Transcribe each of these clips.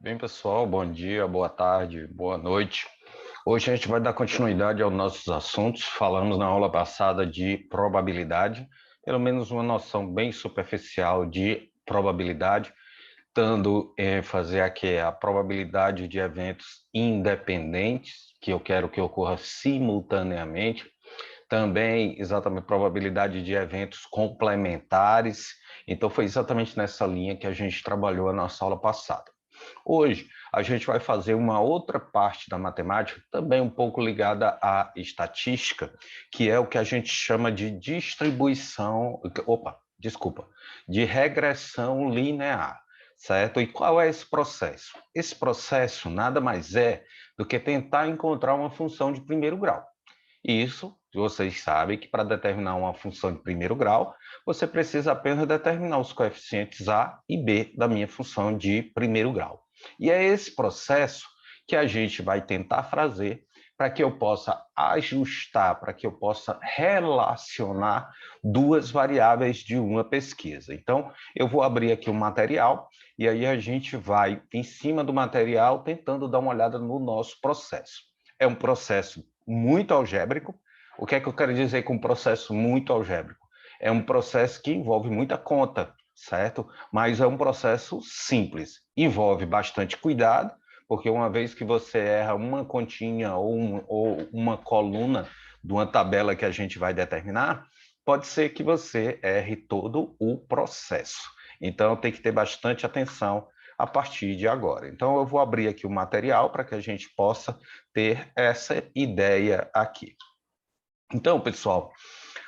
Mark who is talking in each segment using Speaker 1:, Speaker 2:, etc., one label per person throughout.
Speaker 1: Bem, pessoal, bom dia, boa tarde, boa noite. Hoje a gente vai dar continuidade aos nossos assuntos. Falamos na aula passada de probabilidade, pelo menos uma noção bem superficial de probabilidade, dando ênfase aqui a probabilidade de eventos independentes, que eu quero que ocorra simultaneamente. Também, exatamente, probabilidade de eventos complementares. Então, foi exatamente nessa linha que a gente trabalhou a nossa aula passada. Hoje, a gente vai fazer uma outra parte da matemática, também um pouco ligada à estatística, que é o que a gente chama de de regressão linear, certo? E qual é esse processo? Esse processo nada mais é do que tentar encontrar uma função de primeiro grau. Isso, vocês sabem que para determinar uma função de primeiro grau, você precisa apenas determinar os coeficientes A e B da minha função de primeiro grau. E é esse processo que a gente vai tentar fazer para que eu possa ajustar, para que eu possa relacionar duas variáveis de uma pesquisa. Então, eu vou abrir aqui um material e aí a gente vai, em cima do material, tentando dar uma olhada no nosso processo. É um processo muito algébrico. O que é que eu quero dizer com um processo muito algébrico? É um processo que envolve muita conta, certo? Mas é um processo simples. Envolve bastante cuidado, porque uma vez que você erra uma continha ou uma coluna de uma tabela que a gente vai determinar, pode ser que você erre todo o processo. Então, tem que ter bastante atenção a partir de agora. Então, eu vou abrir aqui o material para que a gente possa ter essa ideia aqui. Então, pessoal,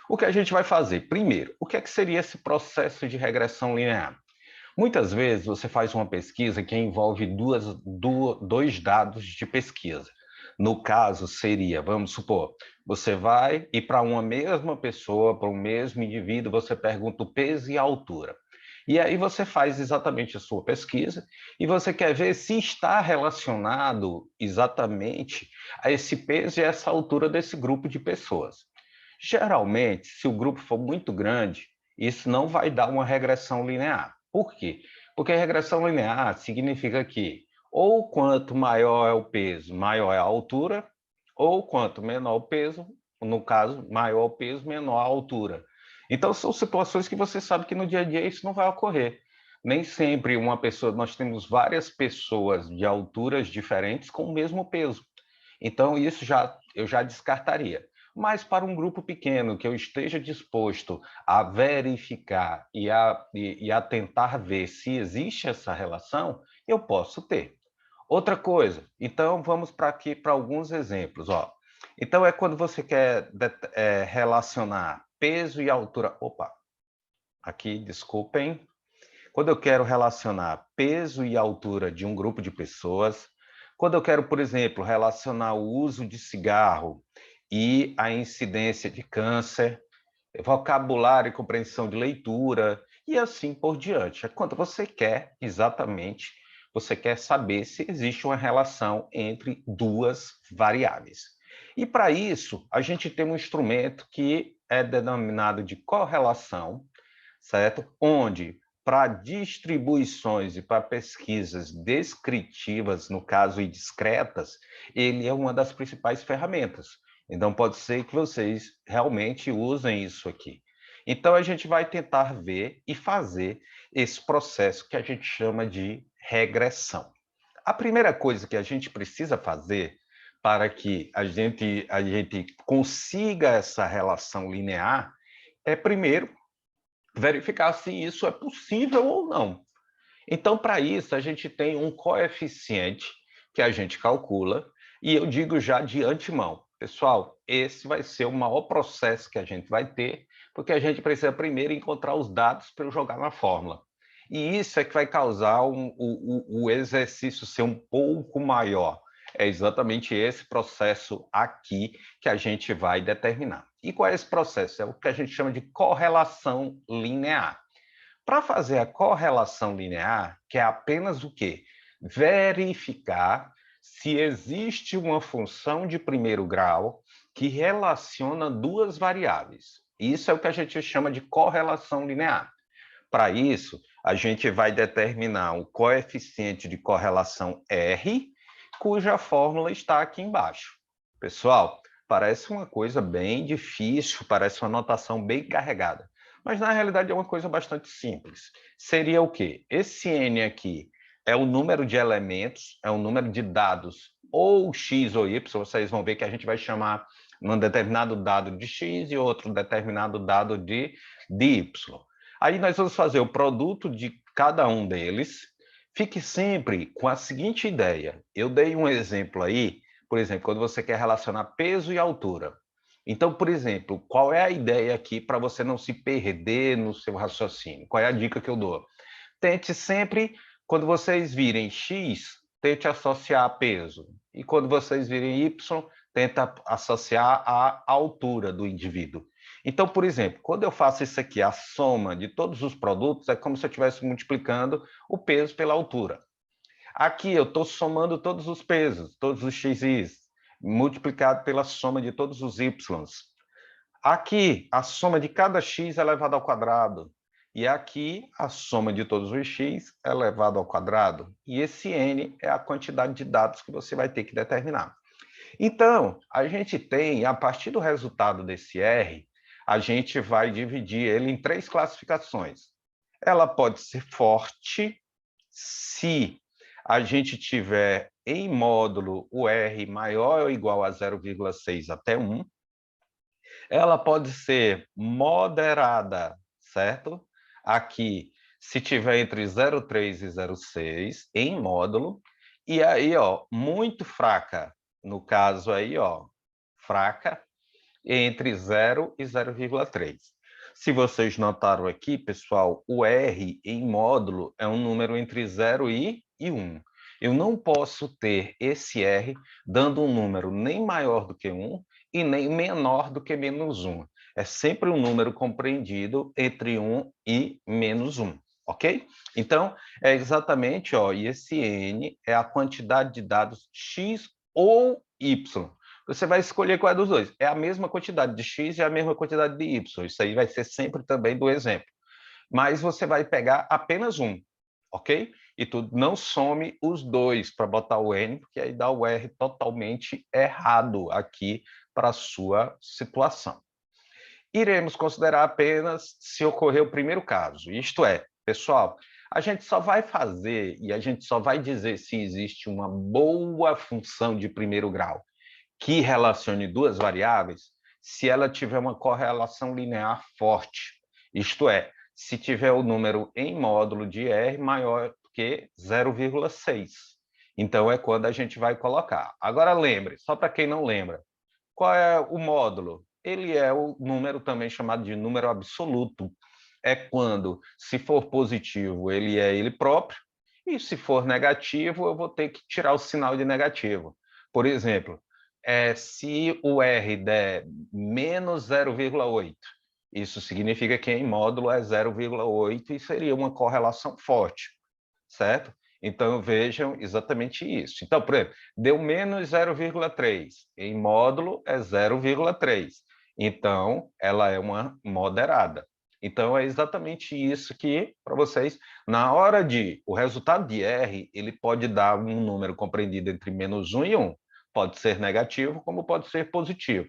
Speaker 1: o que a gente vai fazer? Primeiro, o que é que seria esse processo de regressão linear? Muitas vezes você faz uma pesquisa que envolve dois dados de pesquisa. No caso, seria, vamos supor, você vai e para uma mesma pessoa, para um mesmo indivíduo, você pergunta o peso e a altura. E aí você faz exatamente a sua pesquisa e você quer ver se está relacionado exatamente a esse peso e essa altura desse grupo de pessoas. Geralmente, se o grupo for muito grande, isso não vai dar uma regressão linear. Por quê? Porque a regressão linear significa que ou quanto maior é o peso, maior é a altura, ou quanto menor o peso, no caso, maior o peso, menor a altura. Então, são situações que você sabe que no dia a dia isso não vai ocorrer. Nem sempre uma pessoa, nós temos várias pessoas de alturas diferentes com o mesmo peso. Então, eu já descartaria. Mas para um grupo pequeno que eu esteja disposto a verificar e a tentar ver se existe essa relação, eu posso ter. Outra coisa, então vamos para aqui para alguns exemplos. Ó. Então é quando você quer relacionar peso e altura. Opa, aqui, desculpem. Quando eu quero relacionar peso e altura de um grupo de pessoas, quando eu quero, por exemplo, relacionar o uso de cigarro e a incidência de câncer, vocabulário e compreensão de leitura, e assim por diante. É quando você quer, exatamente, você quer saber se existe uma relação entre duas variáveis. E para isso, a gente tem um instrumento que é denominado de correlação, certo? Onde, para distribuições e para pesquisas descritivas, no caso, e discretas, ele é uma das principais ferramentas. Então, pode ser que vocês realmente usem isso aqui. Então, a gente vai tentar ver e fazer esse processo que a gente chama de regressão. A primeira coisa que a gente precisa fazer para que a gente consiga essa relação linear é, primeiro, verificar se isso é possível ou não. Então, para isso, a gente tem um coeficiente que a gente calcula, e eu digo já de antemão, pessoal, esse vai ser o maior processo que a gente vai ter, porque a gente precisa primeiro encontrar os dados para eu jogar na fórmula. E isso é que vai causar o exercício ser um pouco maior. É exatamente esse processo aqui que a gente vai determinar. E qual é esse processo? É o que a gente chama de correlação linear. Para fazer a correlação linear, que é apenas o quê? Verificar se existe uma função de primeiro grau que relaciona duas variáveis. Isso é o que a gente chama de correlação linear. Para isso, A gente vai determinar o coeficiente de correlação R, cuja fórmula está aqui embaixo. Pessoal, parece uma coisa bem difícil, parece uma notação bem carregada, mas na realidade é uma coisa bastante simples. Seria o quê? Esse N aqui é o número de elementos, é o número de dados, ou X ou Y, vocês vão ver que a gente vai chamar um determinado dado de X e outro determinado dado de Y. Aí nós vamos fazer o produto de cada um deles. Fique sempre com a seguinte ideia. Eu dei um exemplo aí, por exemplo, quando você quer relacionar peso e altura. Então, por exemplo, qual é a ideia aqui para você não se perder no seu raciocínio? Qual é a dica que eu dou? Tente sempre, quando vocês virem X, tente associar a peso. E quando vocês virem Y, tenta associar a altura do indivíduo. Então, por exemplo, quando eu faço isso aqui, a soma de todos os produtos, é como se eu estivesse multiplicando o peso pela altura. Aqui eu estou somando todos os pesos, todos os x's, multiplicado pela soma de todos os y's. Aqui, a soma de cada x é elevado ao quadrado. E aqui, a soma de todos os x é elevado ao quadrado. E esse n é a quantidade de dados que você vai ter que determinar. Então, a gente tem, a partir do resultado desse R, a gente vai dividir ele em 3 classificações. Ela pode ser forte se a gente tiver em módulo o R maior ou igual a 0,6 até 1. Ela pode ser moderada, certo? Aqui, se tiver entre 0,3 e 0,6 em módulo. E aí, ó, muito fraca. No caso aí, ó, fraca, entre 0 e 0,3. Se vocês notaram aqui, pessoal, o R em módulo é um número entre 0 e 1. Eu não posso ter esse R dando um número nem maior do que 1 e nem menor do que menos 1. É sempre um número compreendido entre 1 e menos 1, ok? Então, é exatamente, ó, e esse N é a quantidade de dados X ou Y. Você vai escolher qual é dos dois. É a mesma quantidade de X e a mesma quantidade de Y. Isso aí vai ser sempre também do exemplo. Mas você vai pegar apenas um, ok? E tu não some os dois para botar o N, porque aí dá o R totalmente errado aqui para a sua situação. Iremos considerar apenas se ocorrer o primeiro caso. Isto é, pessoal, a gente só vai fazer e a gente só vai dizer se existe uma boa função de primeiro grau que relacione duas variáveis se ela tiver uma correlação linear forte. Isto é, se tiver o número em módulo de R maior que 0,6. Então, é quando a gente vai colocar. Agora, lembre, só para quem não lembra, qual é o módulo? Ele é o número também chamado de número absoluto. É quando, se for positivo, ele é ele próprio, e se for negativo, eu vou ter que tirar o sinal de negativo. Por exemplo, se o R der menos 0,8, isso significa que em módulo é 0,8 e seria uma correlação forte, certo? Então, vejam exatamente isso. Então, por exemplo, deu menos 0,3, em módulo é 0,3. Então, ela é uma moderada. Então, é exatamente isso que, para vocês, na hora de, o resultado de R, ele pode dar um número compreendido entre menos 1 e 1. Pode ser negativo, como pode ser positivo.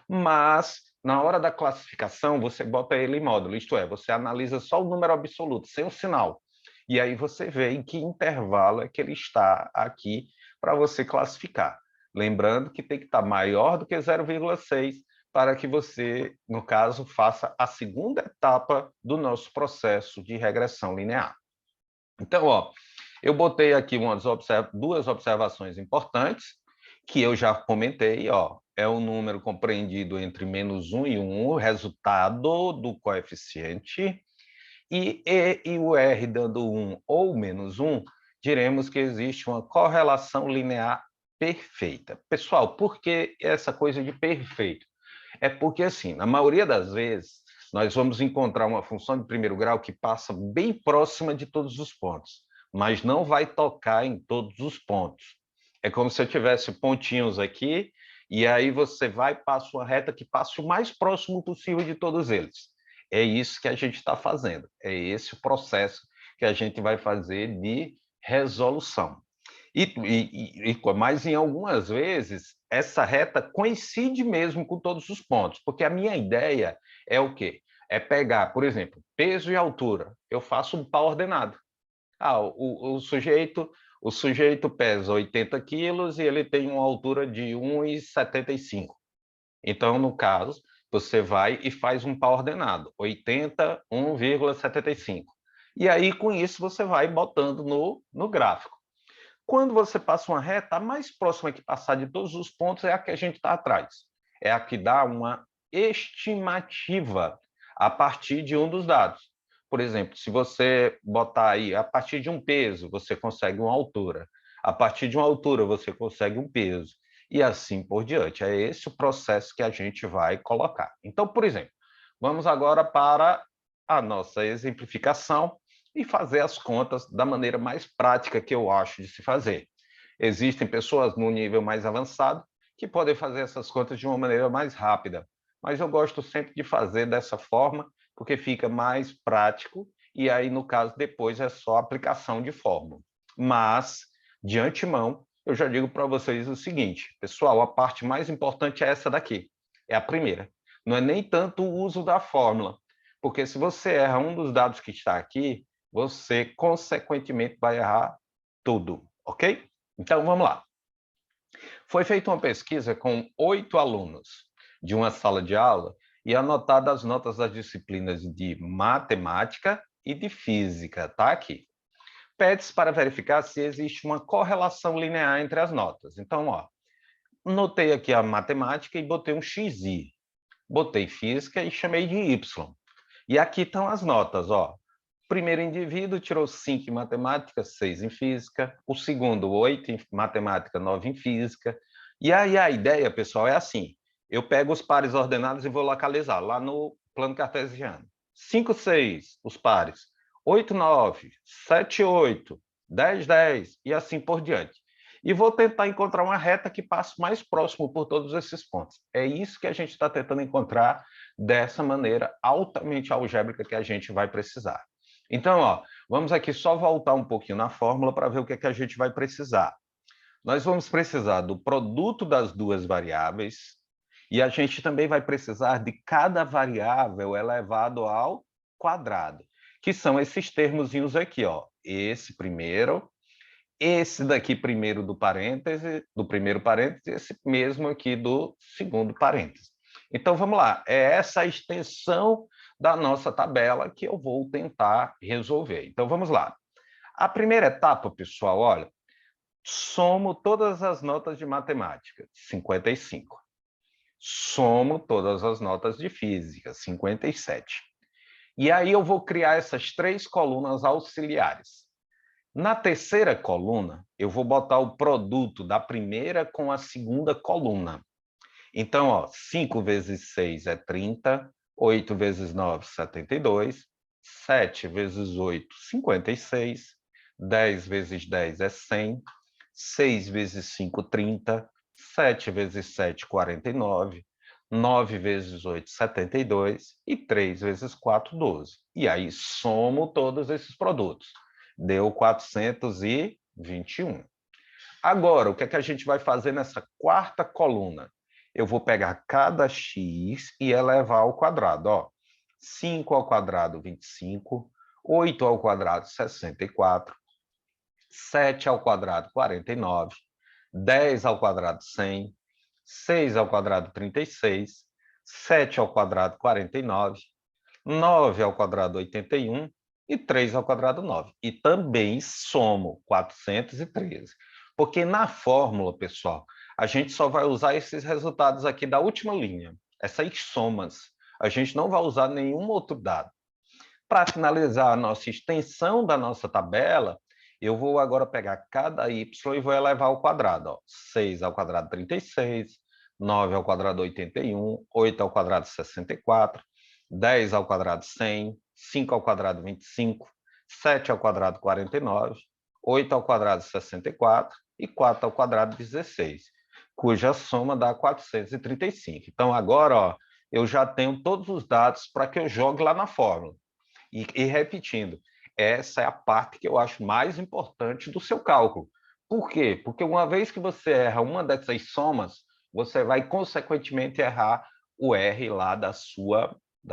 Speaker 1: Mas, na hora da classificação, você bota ele em módulo, isto é, você analisa só o número absoluto, sem o sinal. E aí você vê em que intervalo é que ele está aqui para você classificar. Lembrando que tem que estar maior do que 0,6 para que você, no caso, faça a segunda etapa do nosso processo de regressão linear. Então, ó, eu botei aqui duas observações importantes que eu já comentei, ó, é o número compreendido entre menos 1 e 1, o resultado do coeficiente, e E e o R dando 1 ou menos 1, diremos que existe uma correlação linear perfeita. Pessoal, por que essa coisa de perfeito? É porque, assim, na maioria das vezes, nós vamos encontrar uma função de primeiro grau que passa bem próxima de todos os pontos, mas não vai tocar em todos os pontos. É como se eu tivesse pontinhos aqui, e aí você vai e passa uma reta que passa o mais próximo possível de todos eles. É isso que a gente está fazendo. É esse o processo que a gente vai fazer de resolução. Mas em algumas vezes, essa reta coincide mesmo com todos os pontos, porque a minha ideia é o quê? É pegar, por exemplo, peso e altura. Eu faço um par ordenado. O sujeito pesa 80 quilos e ele tem uma altura de 1,75. Então, no caso, você vai e faz um par ordenado, 80, 1,75. E aí, com isso, você vai botando no gráfico. Quando você passa uma reta, a mais próxima que passar de todos os pontos é a que a gente está atrás. É a que dá uma estimativa a partir de um dos dados. Por exemplo, se você botar aí, a partir de um peso, você consegue uma altura. A partir de uma altura, você consegue um peso. E assim por diante. É esse o processo que a gente vai colocar. Então, por exemplo, vamos agora para a nossa exemplificação e fazer as contas da maneira mais prática que eu acho de se fazer. Existem pessoas no nível mais avançado que podem fazer essas contas de uma maneira mais rápida, mas eu gosto sempre de fazer dessa forma, porque fica mais prático, e aí, no caso, depois é só aplicação de fórmula. Mas, de antemão, eu já digo para vocês o seguinte, pessoal, a parte mais importante é essa daqui, é a primeira. Não é nem tanto o uso da fórmula, porque se você erra um dos dados que está aqui, você, consequentemente, vai errar tudo, ok? Então, vamos lá. Foi feita uma pesquisa com 8 alunos de uma sala de aula e anotadas as notas das disciplinas de matemática e de física, tá aqui. Pede-se para verificar se existe uma correlação linear entre as notas. Então, ó, notei aqui a matemática e botei um XI. Botei física e chamei de Y. E aqui estão as notas, ó. O primeiro indivíduo tirou 5 em matemática, 6 em física. O segundo, 8 em matemática, 9 em física. E aí a ideia, pessoal, é assim. Eu pego os pares ordenados e vou localizar lá no plano cartesiano. 5, 6, os pares. 8, 9, 7, 8, 10, 10 e assim por diante. E vou tentar encontrar uma reta que passe mais próximo por todos esses pontos. É isso que a gente está tentando encontrar dessa maneira altamente algébrica que a gente vai precisar. Então, ó, vamos aqui só voltar um pouquinho na fórmula para ver o que é que a gente vai precisar. Nós vamos precisar do produto das duas variáveis e a gente também vai precisar de cada variável elevado ao quadrado, que são esses termozinhos aqui, ó. Esse primeiro, esse daqui primeiro do parêntese, do primeiro parêntese, esse mesmo aqui do segundo parêntese. Então, vamos lá. É essa a extensão da nossa tabela que eu vou tentar resolver. Então, vamos lá. A primeira etapa, pessoal, olha, somo todas as notas de matemática, 55. Somo todas as notas de física, 57. E aí eu vou criar essas 3 colunas auxiliares. Na terceira coluna, eu vou botar o produto da primeira com a segunda coluna. Então, ó, 5 vezes 6 é 30, 8 vezes 9, 72, 7 vezes 8, 56, 10 vezes 10 é 100, 6 vezes 5, 30, 7 vezes 7, 49, 9 vezes 8, 72 e 3 vezes 4, 12. E aí somo todos esses produtos. Deu 421. Agora, o que é que a gente vai fazer nessa quarta coluna? Eu vou pegar cada x e elevar ao quadrado. Ó. 5 ao quadrado, 25. 8 ao quadrado, 64. 7 ao quadrado, 49. 10 ao quadrado, 100. 6 ao quadrado, 36. 7 ao quadrado, 49. 9 ao quadrado, 81. E 3 ao quadrado, 9. E também somo 413. Porque na fórmula, pessoal, a gente só vai usar esses resultados aqui da última linha, essas somas. A gente não vai usar nenhum outro dado. Para finalizar a nossa extensão da nossa tabela, eu vou agora pegar cada y e vou elevar ao quadrado. Ó. 6 ao quadrado, 36. 9 ao quadrado, 81. 8 ao quadrado, 64. 10 ao quadrado, 100. 5 ao quadrado, 25. 7 ao quadrado, 49. 8 ao quadrado, 64. E 4 ao quadrado, 16. Cuja soma dá 435. Então, agora, ó, eu já tenho todos os dados para que eu jogue lá na fórmula. E repetindo, essa é a parte que eu acho mais importante do seu cálculo. Por quê? Porque uma vez que você erra uma dessas somas, você vai, consequentemente, errar o R lá da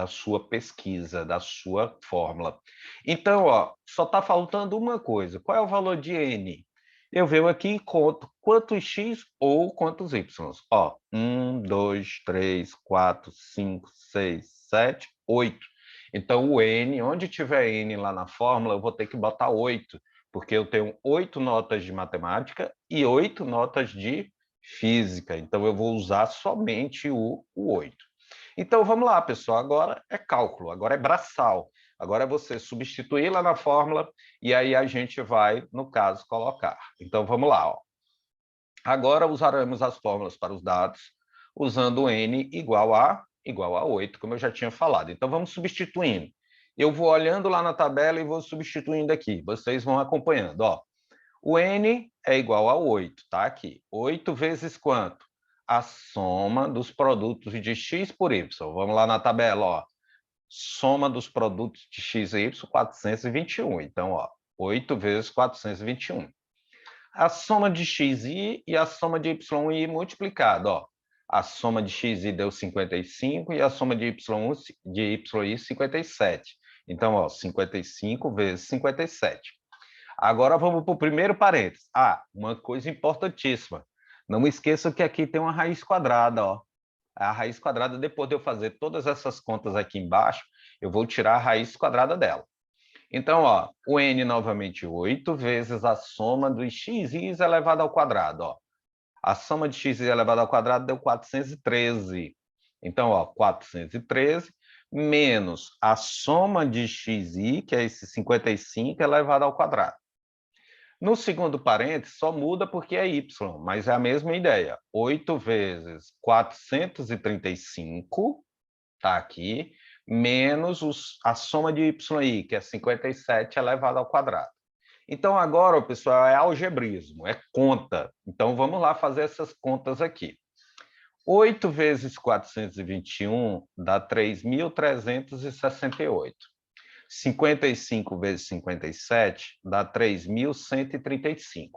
Speaker 1: sua pesquisa, da sua fórmula. Então, ó, só está faltando uma coisa. Qual é o valor de N? Eu venho aqui e conto quantos X ou quantos Y. Ó, 1, 2, 3, 4, 5, 6, 7, 8. Então, o N, onde tiver N lá na fórmula, eu vou ter que botar 8, porque eu tenho 8 notas de matemática e 8 notas de física. Então, eu vou usar somente o 8. Então, vamos lá, pessoal. Agora é cálculo, agora é braçal. Agora é você substituir lá na fórmula e aí a gente vai, no caso, colocar. Então, vamos lá. Ó. Agora usaremos as fórmulas para os dados, usando n igual a 8, como eu já tinha falado. Então, vamos substituindo. Eu vou olhando lá na tabela e vou substituindo aqui. Vocês vão acompanhando. Ó. O n é igual a 8, tá? Aqui. 8 vezes quanto? A soma dos produtos de x por y. Vamos lá na tabela, ó. Soma dos produtos de x e y, 421. Então, ó, 8 vezes 421. A soma de xi e a soma de yi multiplicado, ó. A soma de xi deu 55 e a soma de yi 57. Então, ó, 55 vezes 57. Agora vamos para o primeiro parênteses. Ah, uma coisa importantíssima. Não esqueça que aqui tem uma raiz quadrada, ó. A raiz quadrada, depois de eu fazer todas essas contas aqui embaixo, eu vou tirar a raiz quadrada dela. Então, ó, o n novamente 8 vezes a soma dos xi elevado ao quadrado. Ó. A soma de x elevado ao quadrado deu 413. Então, ó, 413 menos a soma de xi, que é esse 55, elevado ao quadrado. No segundo parênteses, só muda porque é y, mas é a mesma ideia. 8 vezes 435, tá aqui, menos a soma de yi, que é 57 elevado ao quadrado. Então, agora, pessoal, é algebrismo, é conta. Então, vamos lá fazer essas contas aqui. 8 vezes 421 dá 3.368. 55 vezes 57 dá 3.135.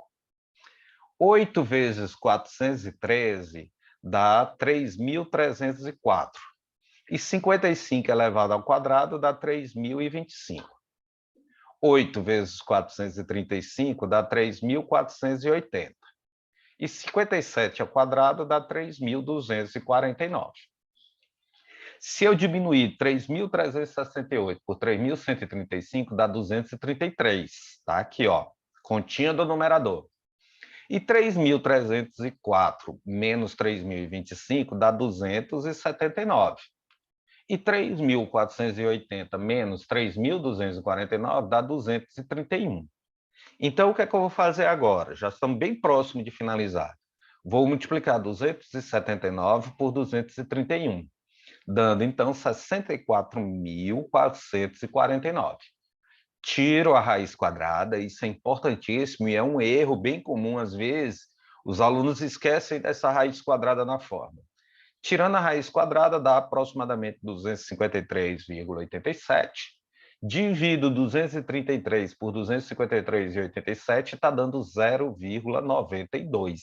Speaker 1: 8 vezes 413 dá 3.304. E 55 elevado ao quadrado dá 3.025. 8 vezes 435 dá 3.480. E 57 ao quadrado dá 3.249. Se eu diminuir 3.368 por 3.135, dá 233. Tá aqui, ó. Continha do numerador. E 3.304 menos 3.025 dá 279. E 3.480 menos 3.249 dá 231. Então, o que é que eu vou fazer agora? Já estamos bem próximos de finalizar. Vou multiplicar 279 por 231, dando, então, 64.449. Tiro a raiz quadrada, isso é importantíssimo e é um erro bem comum, às vezes, os alunos esquecem dessa raiz quadrada na fórmula. Tirando a raiz quadrada, dá aproximadamente 253,87. Divido 233 por 253,87, está dando 0,92.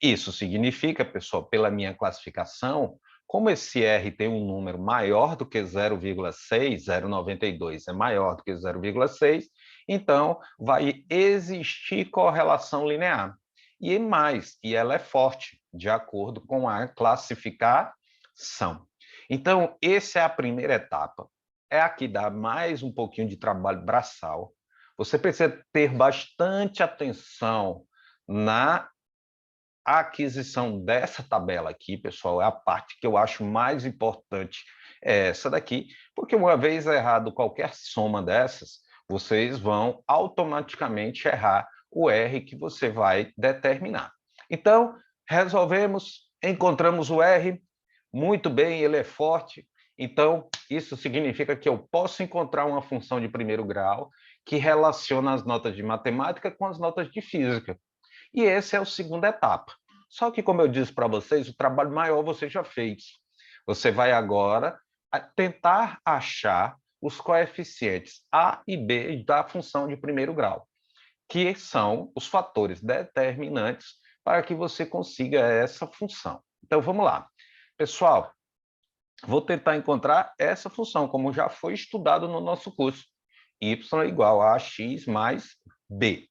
Speaker 1: Isso significa, pessoal, pela minha classificação, como esse R tem um número maior do que 0,6, 0,92 é maior do que 0,6, então vai existir correlação linear. E mais, e ela é forte, de acordo com a classificação. Então, essa é a primeira etapa. É a que dá mais um pouquinho de trabalho braçal. Você precisa ter bastante atenção na aquisição dessa tabela aqui, pessoal, é a parte que eu acho mais importante, é essa daqui, porque uma vez errado qualquer soma dessas, vocês vão automaticamente errar o R que você vai determinar. Então, resolvemos, encontramos o R, muito bem, ele é forte, então isso significa que eu posso encontrar uma função de primeiro grau que relaciona as notas de matemática com as notas de física. E essa é a segunda etapa. Só que, como eu disse para vocês, o trabalho maior você já fez. Você vai agora tentar achar os coeficientes A e B da função de primeiro grau, que são os fatores determinantes para que você consiga essa função. Então, vamos lá. Pessoal, vou tentar encontrar essa função, como já foi estudado no nosso curso. Y igual a x mais b.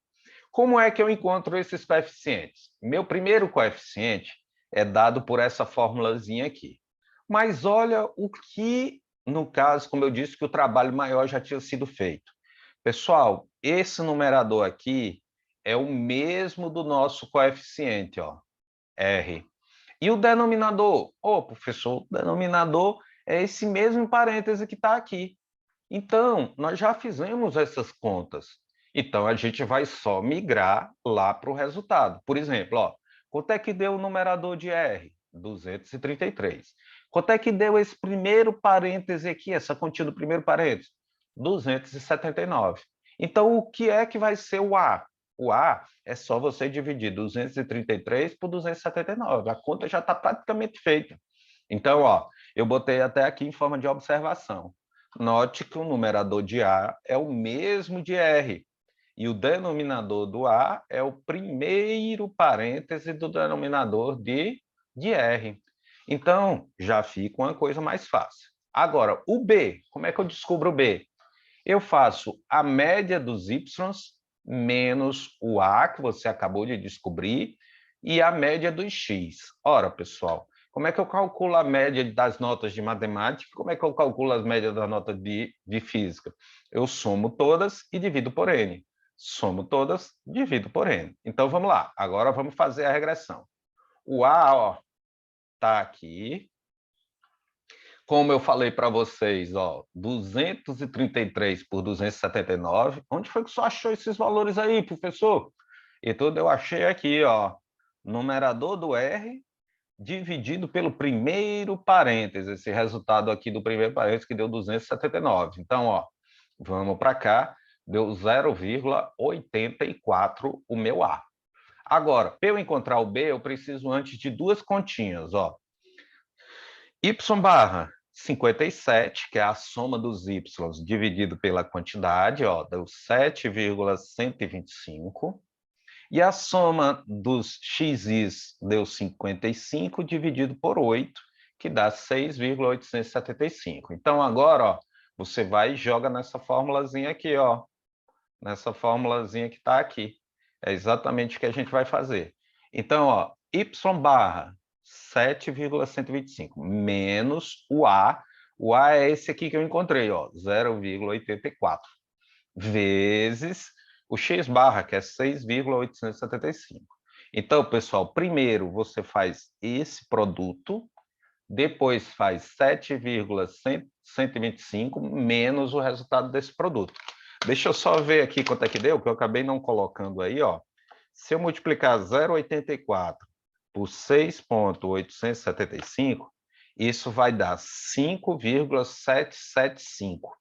Speaker 1: Como é que eu encontro esses coeficientes? Meu primeiro coeficiente é dado por essa formulazinha aqui. Mas olha o que, no caso, como eu disse, que o trabalho maior já tinha sido feito. Pessoal, esse numerador aqui é o mesmo do nosso coeficiente, ó, R. E o denominador? Professor, o denominador é esse mesmo parêntese que está aqui. Então, nós já fizemos essas contas. Então, a gente vai só migrar lá para o resultado. Por exemplo, ó, quanto é que deu o numerador de R? 233. Quanto é que deu esse primeiro parêntese aqui, essa continha do primeiro parêntese? 279. Então, o que é que vai ser o A? O A é só você dividir 233 por 279. A conta já está praticamente feita. Então, ó, eu botei até aqui em forma de observação. Note que o numerador de A é o mesmo de R. E o denominador do A é o primeiro parêntese do denominador de R. Então, já fica uma coisa mais fácil. Agora, o B, como é que eu descubro o B? Eu faço a média dos Y menos o A, que você acabou de descobrir, e a média dos X. Ora, pessoal, como é que eu calculo a média das notas de matemática? Como é que eu calculo as médias das notas de física? Eu somo todas e divido por N. Somo todas, divido por N. Então, vamos lá. Agora, vamos fazer a regressão. O A, ó, está aqui. Como eu falei para vocês, ó, 233 por 279. Onde foi que você achou esses valores aí, professor? E tudo eu achei aqui, ó. Numerador do R dividido pelo primeiro parêntese. Esse resultado aqui do primeiro parêntese que deu 279. Então, ó, vamos para cá. Deu 0,84 o meu A. Agora, para eu encontrar o B, eu preciso antes de duas continhas, ó. Y barra 57, que é a soma dos y dividido pela quantidade, ó, deu 7,125. E a soma dos xis deu 55 dividido por 8, que dá 6,875. Então, agora, ó, você vai e joga nessa formulazinha aqui, ó. Nessa formulazinha que está aqui. É exatamente o que a gente vai fazer. Então, ó, y barra 7,125 menos o A. O A é esse aqui que eu encontrei, ó, 0,84. Vezes o x barra, que é 6,875. Então, pessoal, primeiro você faz esse produto, depois faz 7,125 menos o resultado desse produto. Deixa eu só ver aqui quanto é que deu, que eu acabei não colocando aí, ó. Se eu multiplicar 0,84 por 6,875, isso vai dar 5,775.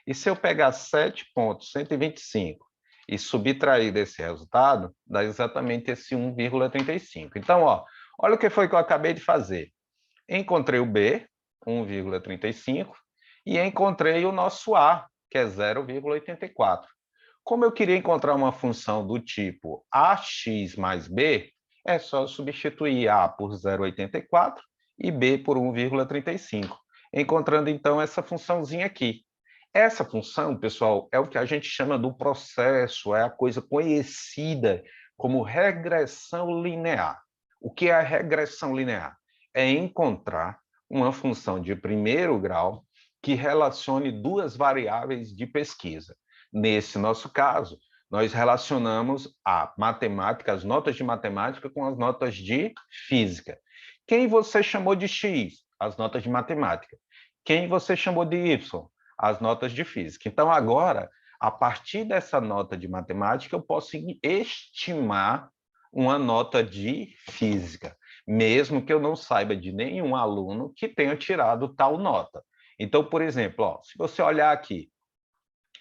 Speaker 1: E se eu pegar 7,125 e subtrair desse resultado, dá exatamente esse 1,35. Então, ó, olha o que foi que eu acabei de fazer. Encontrei o B, 1,35, e encontrei o nosso A, que é 0,84. Como eu queria encontrar uma função do tipo AX mais B, é só substituir A por 0,84 e B por 1,35, encontrando então essa funçãozinha aqui. Essa função, pessoal, é o que a gente chama do processo, é a coisa conhecida como regressão linear. O que é a regressão linear? É encontrar uma função de primeiro grau que relacione duas variáveis de pesquisa. Nesse nosso caso, nós relacionamos a matemática, as notas de matemática com as notas de física. Quem você chamou de X? As notas de matemática. Quem você chamou de Y? As notas de física. Então, agora, a partir dessa nota de matemática, eu posso estimar uma nota de física, mesmo que eu não saiba de nenhum aluno que tenha tirado tal nota. Então, por exemplo, ó, se você olhar aqui,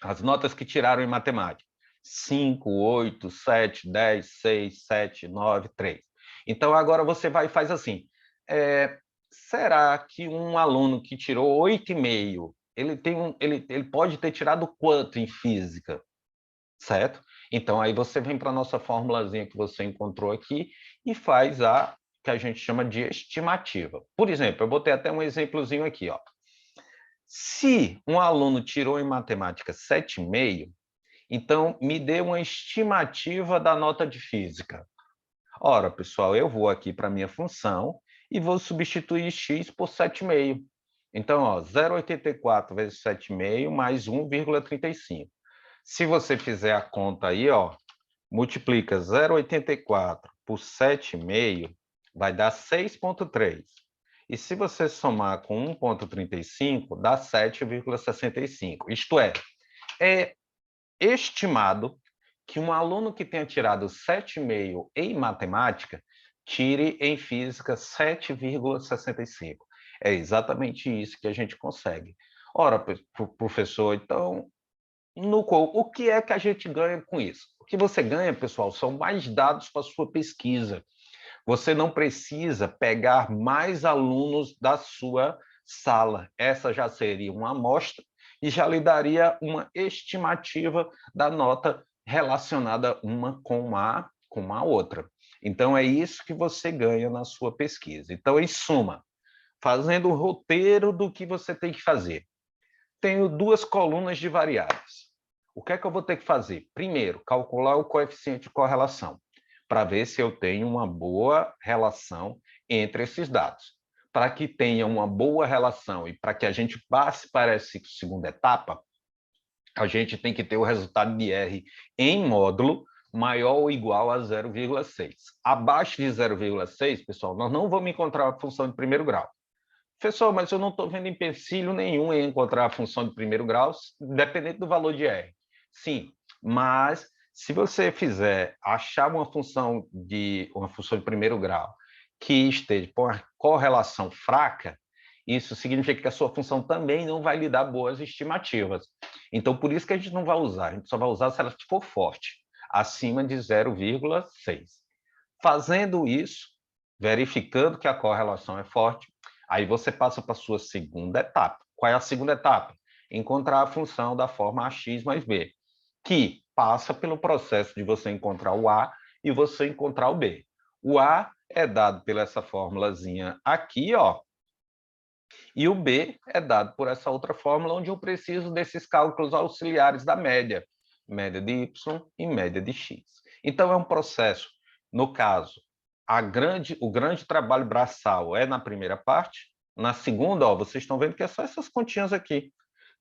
Speaker 1: as notas que tiraram em matemática, 5, 8, 7, 10, 6, 7, 9, 3. Então, agora você vai e faz assim, será que um aluno que tirou 8,5 ele pode ter tirado quanto em física, certo? Então, aí você vem para a nossa formulazinha que você encontrou aqui e faz a que a gente chama de estimativa. Por exemplo, eu botei até um exemplozinho aqui, ó. Se um aluno tirou em matemática 7,5, então me dê uma estimativa da nota de física. Ora, pessoal, eu vou aqui para a minha função e vou substituir x por 7,5. Então, ó, 0,84 vezes 7,5 mais 1,35. Se você fizer a conta aí, ó, multiplica 0,84 por 7,5, vai dar 6,3. E se você somar com 1,35, dá 7,65. Isto é estimado que um aluno que tenha tirado 7,5 em matemática tire em física 7,65. É exatamente isso que a gente consegue. Ora, professor, então, o que é que a gente ganha com isso? O que você ganha, pessoal, são mais dados para a sua pesquisa. Você não precisa pegar mais alunos da sua sala. Essa já seria uma amostra e já lhe daria uma estimativa da nota relacionada uma com a outra. Então, é isso que você ganha na sua pesquisa. Então, em suma, fazendo o roteiro do que você tem que fazer. Tenho duas colunas de variáveis. O que é que eu vou ter que fazer? Primeiro, calcular o coeficiente de correlação, para ver se eu tenho uma boa relação entre esses dados. Para que tenha uma boa relação e para que a gente passe para essa segunda etapa, a gente tem que ter o resultado de R em módulo maior ou igual a 0,6. Abaixo de 0,6, pessoal, nós não vamos encontrar a função de primeiro grau. Professor, mas eu não estou vendo empecilho nenhum em encontrar a função de primeiro grau, dependente do valor de R. Sim, mas se você fizer achar uma função de primeiro grau que esteja com uma correlação fraca, isso significa que a sua função também não vai lhe dar boas estimativas. Então, por isso que a gente não vai usar, a gente só vai usar se ela for forte, acima de 0,6. Fazendo isso, verificando que a correlação é forte, aí você passa para a sua segunda etapa. Qual é a segunda etapa? Encontrar a função da forma ax mais b, que passa pelo processo de você encontrar o a e você encontrar o b. O a é dado pela essa formulazinha aqui, ó, e o b é dado por essa outra fórmula, onde eu preciso desses cálculos auxiliares da média, média de y e média de x. Então, é um processo, no caso, o grande trabalho braçal é na primeira parte, na segunda, ó, vocês estão vendo que é só essas continhas aqui.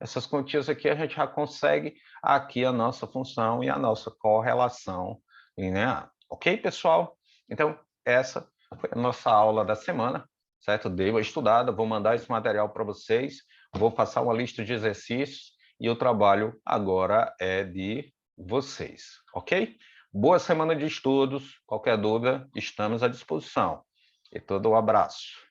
Speaker 1: Essas continhas aqui a gente já consegue aqui a nossa função e a nossa correlação linear. Ok, pessoal? Então, essa foi a nossa aula da semana, certo? Dei uma estudada, vou mandar esse material para vocês, vou passar uma lista de exercícios e o trabalho agora é de vocês, ok? Boa semana de estudos. Qualquer dúvida, estamos à disposição. E todo um abraço.